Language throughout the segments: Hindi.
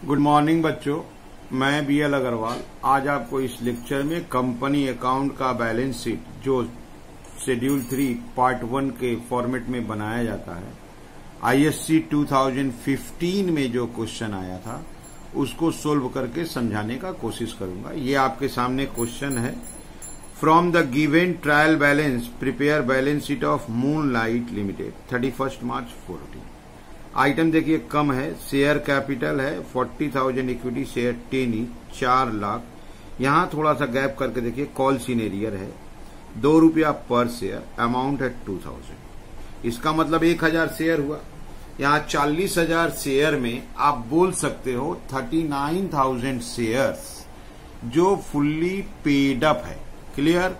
गुड मॉर्निंग बच्चों, मैं BL अग्रवाल आज आपको इस लेक्चर में कंपनी अकाउंट का बैलेंस शीट जो शेड्यूल 3 पार्ट 1 के फॉर्मेट में बनाया जाता है, ISC 2015 में जो क्वेश्चन आया था उसको सोल्व करके समझाने का कोशिश करूंगा। ये आपके सामने क्वेश्चन है। From the given trial balance prepare balance sheet of Moonlight limited 31 March 14। Item देखिए कम है, शेयर कैपिटल है 40,000, इक्विटी शेयर 10 ईच 4 लाख। यहां थोड़ा सा गैप करके देखिए कॉल सीनियर है 2 रुपया पर शेयर, अमाउंट है 2000। इसका मतलब 1000 शेयर हुआ। यहां 40,000 शेयर में आप बोल सकते हो 39,000 शेयर्स जो फुल्ली पेड अप है, क्लियर।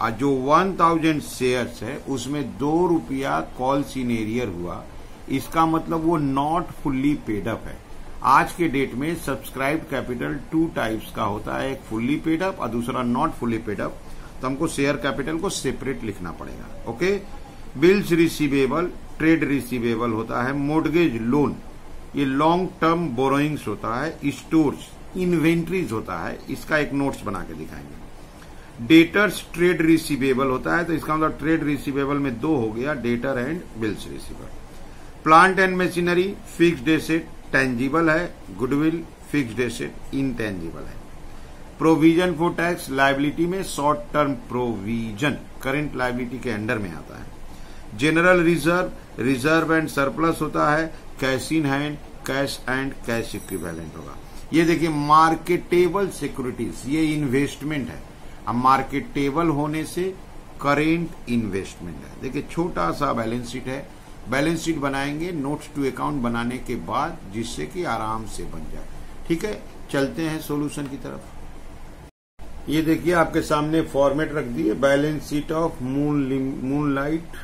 और जो 1000 शेयर्स है उसमें 2 रुपया कॉल सीनियर हुआ, इसका मतलब वो नॉट फुल्ली पेड अप है। आज के डेट में सब्सक्राइब कैपिटल 2 टाइप्स का होता है, एक फुल्ली पेड अप और दूसरा नॉट फुल्ली पेड अप। तो हमको शेयर कैपिटल को सेपरेट लिखना पड़ेगा। Okay. Bills receivable, trade receivable होता है, मोर्गेज लोन ये लॉन्ग टर्म बोरोइंग्स होता है, स्टोर्स इन्वेंट्रीज होता है, इसका एक नोट्स बना के दिखाएंगे। डेटर्स ट्रेड रिसीवेबल होता है, तो इसका मतलब ट्रेड रिसीवेबल में 2 हो गया, debtor and bills receivable. Plant and machinery fixed asset tangible है, गुडविल फिक्स्ड एसेट इनटेंजिबल है। प्रोविजन फॉर टैक्स लायबिलिटी में short term provision current liability के अंडर में आता है। General reserve, reserve and surplus होता है, cash in hand, cash and cash equivalent होगा। ये देखिए मार्केटेबल सिक्योरिटीज, ये इन्वेस्टमेंट है। अब मार्केटेबल होने से करेंट इन्वेस्टमेंट है। देखिए छोटा सा बैलेंस शीट है, बैलेंस शीट बनाएंगे नोट्स टू अकाउंट बनाने के बाद, जिससे कि आराम से बन जाए। ठीक है, चलते हैं सॉल्यूशन की तरफ। ये देखिए आपके सामने फॉर्मेट रख दिए, balance sheet of Moonlight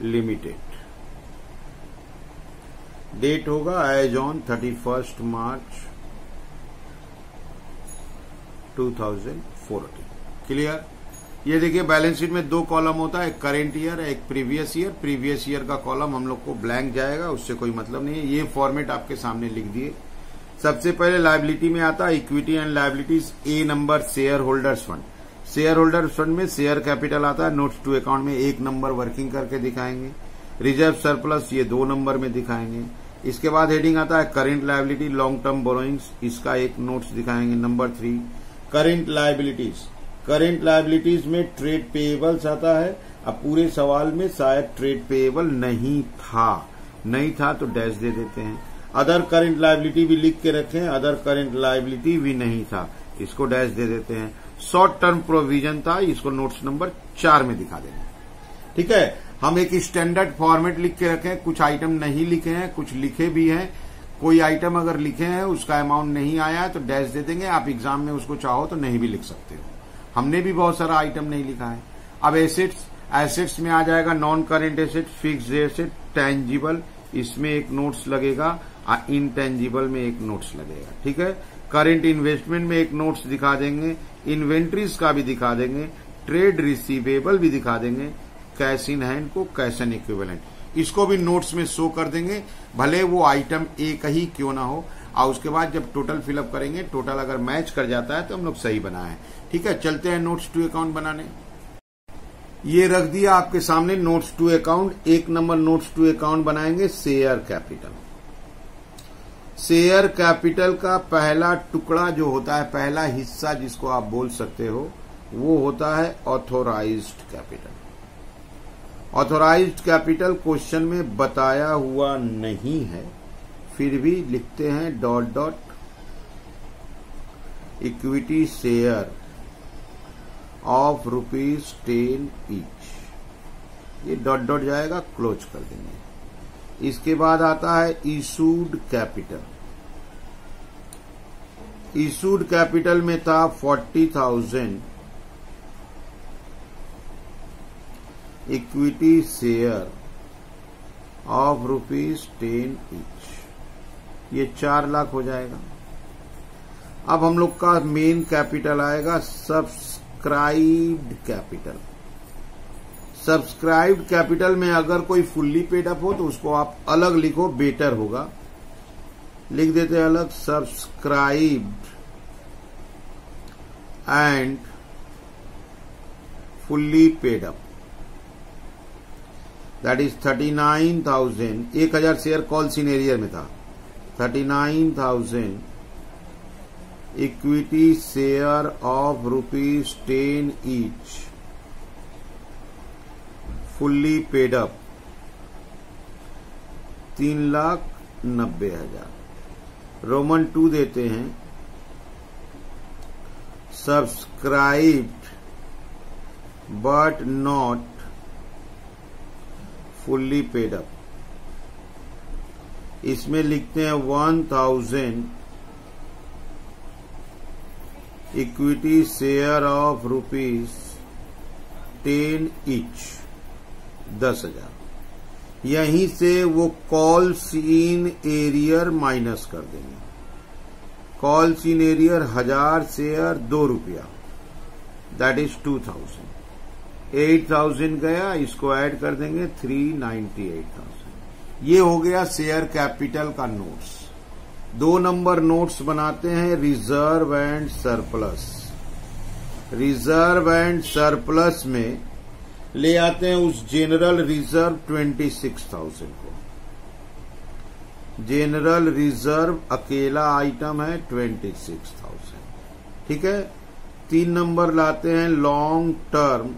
Limited. Date होगा एज ऑन 31 मार्च 2014। क्लियर। ये देखिए बैलेंस शीट में 2 कॉलम होता है, एक करेंट ईयर है, एक प्रीवियस ईयर। प्रीवियस ईयर का कॉलम हम लोग को ब्लैंक जाएगा, उससे कोई मतलब नहीं है। ये फॉर्मेट आपके सामने लिख दिए। सबसे पहले लायबिलिटी में आता है equity and liabilities. A number share holders fund. Share holders fund में शेयर कैपिटल आता है, नोट्स टू अकाउंट में 1 नंबर वर्किंग करके दिखाएंगे। रिजर्व सरप्लस ये 2 नंबर में दिखाएंगे। इसके बाद हेडिंग आता है current liability long term borrowings, इसका एक नोट्स दिखाएंगे। Number 3 current liabilities. Current liabilities में ट्रेड पेएबल्स आता है। अब पूरे सवाल में शायद ट्रेड पेएबल नहीं था तो डैश दे देते हैं। अदर करेंट लायबिलिटी भी लिख के रखें, अदर करेंट लायबिलिटी भी नहीं था, इसको डैश दे देते हैं। शॉर्ट टर्म प्रोविजन था, इसको नोट्स नंबर 4 में दिखा देंगे। ठीक है, हम एक स्टैंडर्ड फॉर्मेट लिख के रखें। कुछ आइटम नहीं लिखे हैं, कुछ लिखे भी हैं। कोई आइटम अगर लिखे हैं उसका अमाउंट नहीं आया है तो डैश दे देंगे। आप एग्जाम में उसको चाहो तो नहीं भी लिख सकते हो। हमने भी बहुत सारा आइटम नहीं लिखा है। अब एसेट्स में आ जाएगा non current asset, fixed asset, tangible, इसमें एक नोट्स लगेगा, इनटेंजिबल में एक नोट्स लगेगा। ठीक है। करेंट इन्वेस्टमेंट में एक नोट्स दिखा देंगे, इन्वेंट्रीज का भी दिखा देंगे, ट्रेड रिसीवेबल भी दिखा देंगे, कैश इन हैंड को कैश एंड इक्विवेलेंट, इसको भी नोट्स में शो कर देंगे, भले वो आइटम एक ही क्यों ना हो। और उसके बाद जब टोटल फिलअप करेंगे, टोटल अगर मैच कर जाता है तो हम लोग सही बनाए। ठीक है, चलते हैं नोट्स टू अकाउंट बनाने। ये रख दिया आपके सामने नोट्स टू अकाउंट। 1 नंबर नोट्स टू अकाउंट बनाएंगे शेयर कैपिटल। शेयर कैपिटल का पहला टुकड़ा जो होता है, पहला हिस्सा जिसको आप बोल सकते हो, वो होता है authorised capital. Authorised capital question में बताया हुआ नहीं है, फिर भी लिखते हैं dot dot equity share of ₹10 each. ये डॉट डॉट जाएगा, क्लोज कर देंगे। इसके बाद आता है इशूड कैपिटल। इशूड कैपिटल में था 40,000 इक्विटी शेयर ऑफ ₹10 ईच, ये 4 लाख हो जाएगा। अब हम लोग का मेन कैपिटल आएगा सब्सक्राइब्ड कैपिटल। सब्सक्राइब्ड कैपिटल में अगर कोई फुल्ली पेड अप हो तो उसको आप अलग लिखो, बेटर होगा। लिख देते हैं अलग, subscribed and fully paid up, that is 39,000। 1,000 share call scenario में था, 39,000 equity share of ₹10 each, fully paid up 3,90,000। Roman 2 देते हैं, subscribed but not fully paid up. इसमें लिखते हैं 1,000 इक्विटी शेयर ऑफ ₹10 ईच, 10,000। यहीं से वो कॉल्स इन एरियर माइनस कर देंगे। Calls in arrear 1,000 share ₹2, that is 2,000। 8,000 गया, इसको ऐड कर देंगे 398,000। ये हो गया शेयर कैपिटल का नोट्स। 2 नंबर नोट्स बनाते हैं reserve and surplus. Reserve and surplus में ले आते हैं उस जनरल रिजर्व 26,000 को। जनरल रिजर्व अकेला आइटम है 26,000, ठीक है। 3 नंबर लाते हैं long term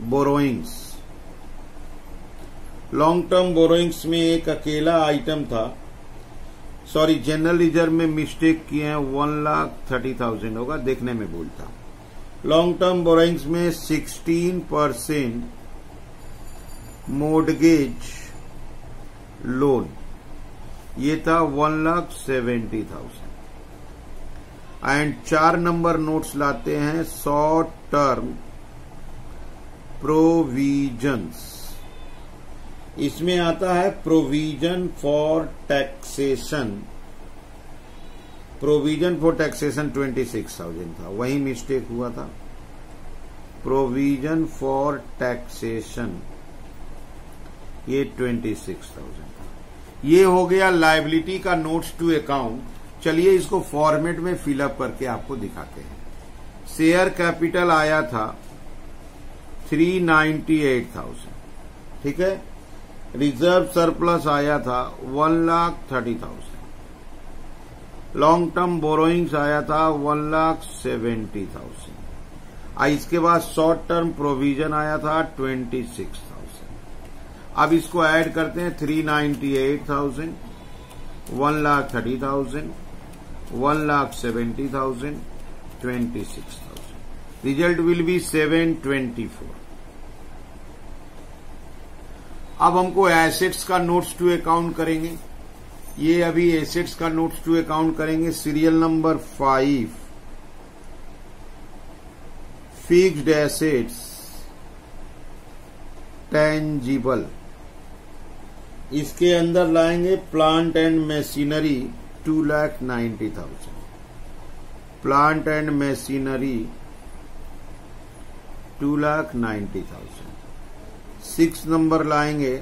borrowings. Long term borrowings में एक अकेला आइटम था, सॉरी जनरल रिजर्व में मिस्टेक किए हैं, 1,30,000 होगा, देखने में भूल था। लॉन्ग टर्म बोरोइंग्स में 16% मोर्टगेज लोन, ये था 1,70,000। एंड 4 नंबर नोट्स लाते हैं शॉर्ट टर्म प्रोविजंस। इसमें आता है provision for taxation. Provision for taxation 26,000 था, वही मिस्टेक हुआ था। प्रोविजन फॉर टैक्सेशन ये 26,000 था। ये हो गया लायबिलिटी का नोट्स टू अकाउंट। चलिए इसको फॉर्मेट में फिलअप करके आपको दिखाते हैं। शेयर कैपिटल आया था 398,000, ठीक है। रिजर्व सरप्लस आया था 1,30,000। लॉन्ग टर्म बोरोइंग्स आया था 1,70,000। इसके बाद शॉर्ट टर्म प्रोविजन आया था 26,000। अब इसको ऐड करते हैं 398,000, 1,30,000, 1,70,000, 26,000। Result will be 724। अब हमको एसेट्स का नोट्स टू अकाउंट करेंगे। ये अभी एसेट्स का नोट्स टू अकाउंट करेंगे। Serial number 5, fixed assets tangible. इसके अंदर लाएंगे plant and machinery 2,90,000। Plant and machinery 2,90,000। 6 number लाएंगे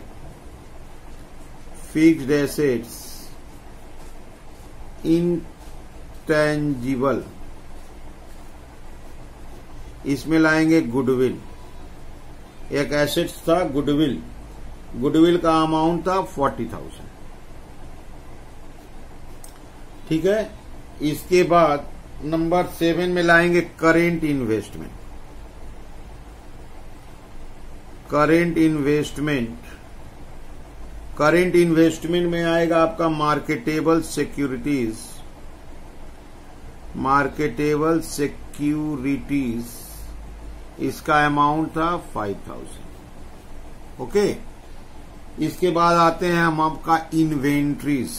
फिक्स्ड एसेट्स इंटेंजिबल। इसमें लाएंगे गुडविल। एक एसेट्स था गुडविल, गुडविल का अमाउंट था 40,000, ठीक है। इसके बाद नंबर 7 में लाएंगे करेंट इन्वेस्टमेंट। करेंट इन्वेस्टमेंट में आएगा आपका मार्केटेबल सिक्योरिटीज। मार्केटेबल सिक्योरिटीज इसका अमाउंट था 5,000, ओके। इसके बाद आते हैं हम आपका इन्वेंट्रीज।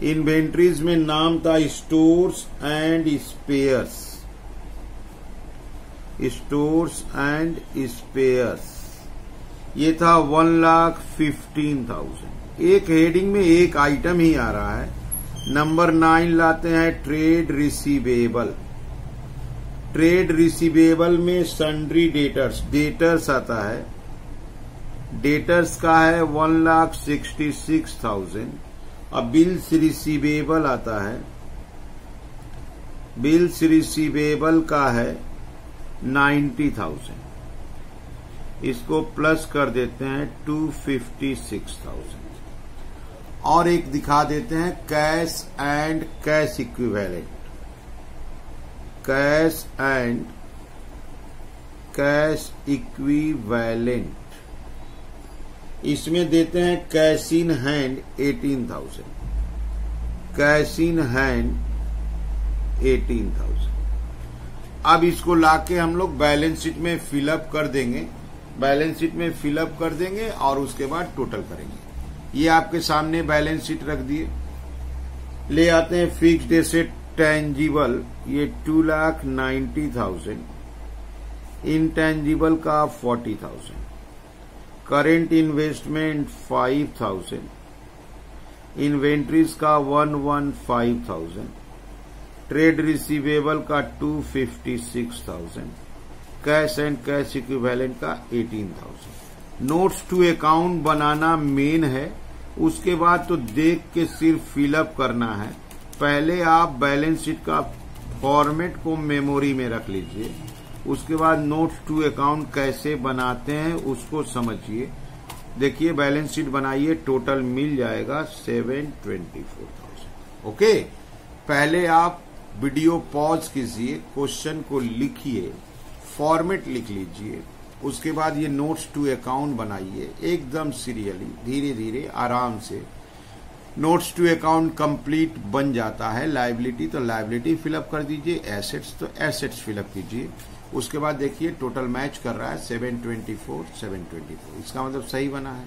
इन्वेंट्रीज में नाम था stores and spheres. Stores and spheres ये था 1,15,000। एक हेडिंग में एक आइटम ही आ रहा है। नंबर 9 लाते हैं ट्रेड रिसीवेबल। ट्रेड रिसीवेबल में सन्ड्री डेटर्स आता है। डेटर्स का है 1,66,000। अब बिल्स रिसीवेबल आता है। बिल्स रिसीवेबल का है 90,000। इसको प्लस कर देते हैं 256,000। और एक दिखा देते हैं cash and cash equivalent. Cash and cash equivalent, इसमें देते हैं cash in hand 18,000। Cash in hand 18,000। अब इसको लाके हम लोग बैलेंस शीट में फिलअप कर देंगे। बैलेंस शीट में फिलअप कर देंगे और उसके बाद टोटल करेंगे। ये आपके सामने बैलेंस शीट रख दिए। ले आते हैं फिक्स्ड एसेट टेंजिबल, ये 2,90,000। इंटेंजिबल का 40,000। Current investment 5,000। इन्वेंट्रीज का 115,000। ट्रेड रिसीवेबल का 256,000। कैश एंड कैश इक्विवेलेंट का 18,000। नोट्स टू अकाउंट बनाना मेन है, उसके बाद तो देख के सिर्फ फिलअप करना है। पहले आप बैलेंस शीट का फॉर्मेट को मेमोरी में रख लीजिए, उसके बाद नोट्स टू अकाउंट कैसे बनाते हैं उसको समझिए। देखिए बैलेंस शीट बनाइए, टोटल मिल जाएगा 724,000। ओके, पहले आप वीडियो पॉज कीजिए, क्वेश्चन को लिखिए, फॉर्मेट लिख लीजिए, उसके बाद ये नोट्स टू अकाउंट बनाइए एकदम सीरियली, धीरे धीरे आराम से। नोट्स टू अकाउंट कंप्लीट बन जाता है। लायबिलिटी तो लायबिलिटी फिलअप कर दीजिए, एसेट्स तो एसेट्स फिलअप कीजिए। उसके बाद देखिए टोटल मैच कर रहा है 724। इसका मतलब सही बना है।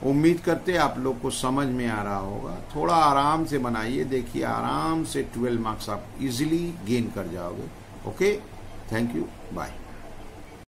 उम्मीद करते आप लोग को समझ में आ रहा होगा। थोड़ा आराम से बनाइए, देखिए आराम से 12 मार्क्स आप इजीली गेन कर जाओगे। Okay, thank you, bye.